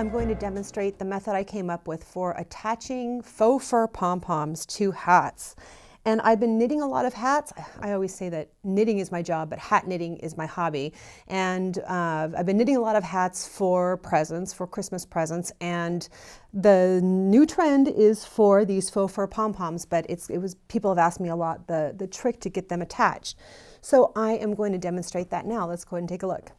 I'm going to demonstrate the method I came up with for attaching faux fur pom-poms to hats. And I've been knitting a lot of hats. I always say that knitting is my job, but hat knitting is my hobby. And I've been knitting a lot of hats for presents, for Christmas presents. And the new trend is for these faux fur pom-poms, but people have asked me a lot the trick to get them attached. So I am going to demonstrate that now. Let's go ahead and take a look.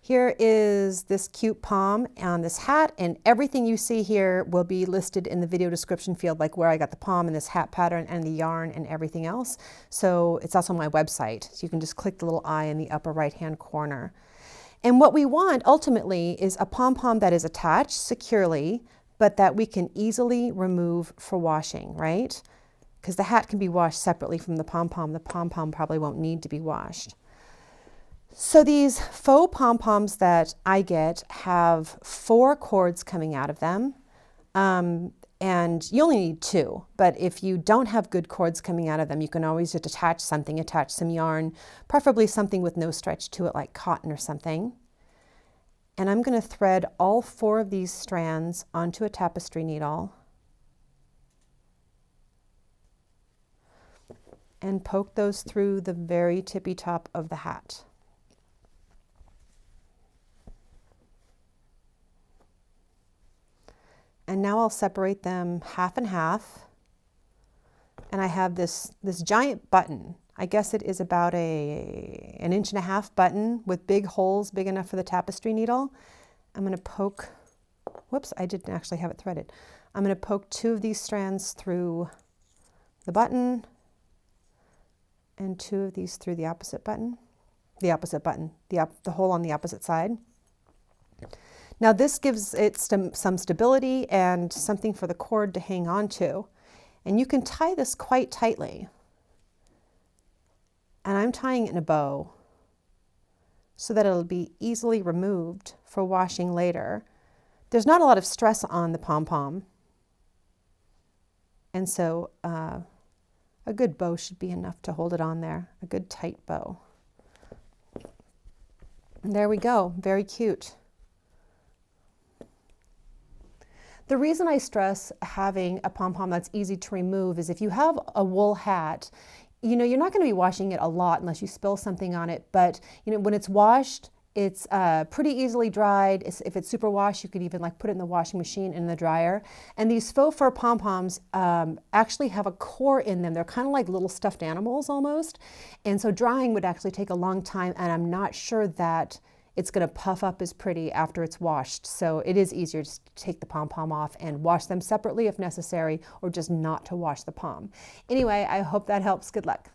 Here is this cute pom on this hat, and everything you see here will be listed in the video description field, like where I got the pom and this hat pattern and the yarn and everything else. So it's also on my website. So you can just click the little eye in the upper right-hand corner. And what we want ultimately is a pom-pom that is attached securely, but that we can easily remove for washing, right? Because the hat can be washed separately from the pom-pom. The pom-pom probably won't need to be washed. So these faux pom-poms that I get have 4 cords coming out of them, and you only need 2, but if you don't have good cords coming out of them, you can always just attach something, attach some yarn, preferably something with no stretch to it like cotton or something. And I'm going to thread all 4 of these strands onto a tapestry needle and poke those through the very tippy top of the hat. And now I'll separate them half and half. And I have this giant button. I guess it is about an 1.5 inch button with big holes big enough for the tapestry needle. I'm going to poke, whoops, I didn't actually have it threaded. I'm going to poke 2 of these strands through the button and 2 of these through the opposite button. The hole on the opposite side. Now this gives it some stability and something for the cord to hang on to. And you can tie this quite tightly. And I'm tying it in a bow so that it'll be easily removed for washing later. There's not a lot of stress on the pom-pom. And so a good bow should be enough to hold it on there, a good tight bow. And there we go, very cute. The reason I stress having a pom-pom that's easy to remove is if you have a wool hat, you know, you're not going to be washing it a lot unless you spill something on it, but you know, when it's washed, it's pretty easily dried. If it's super washed, you could even like put it in the washing machine in the dryer. And these faux fur pom-poms actually have a core in them. They're kind of like little stuffed animals almost. And so drying would actually take a long time, and I'm not sure that it's going to puff up as pretty after it's washed. So it is easier just to take the pom-pom off and wash them separately if necessary, or just not to wash the pom. Anyway, I hope that helps. Good luck.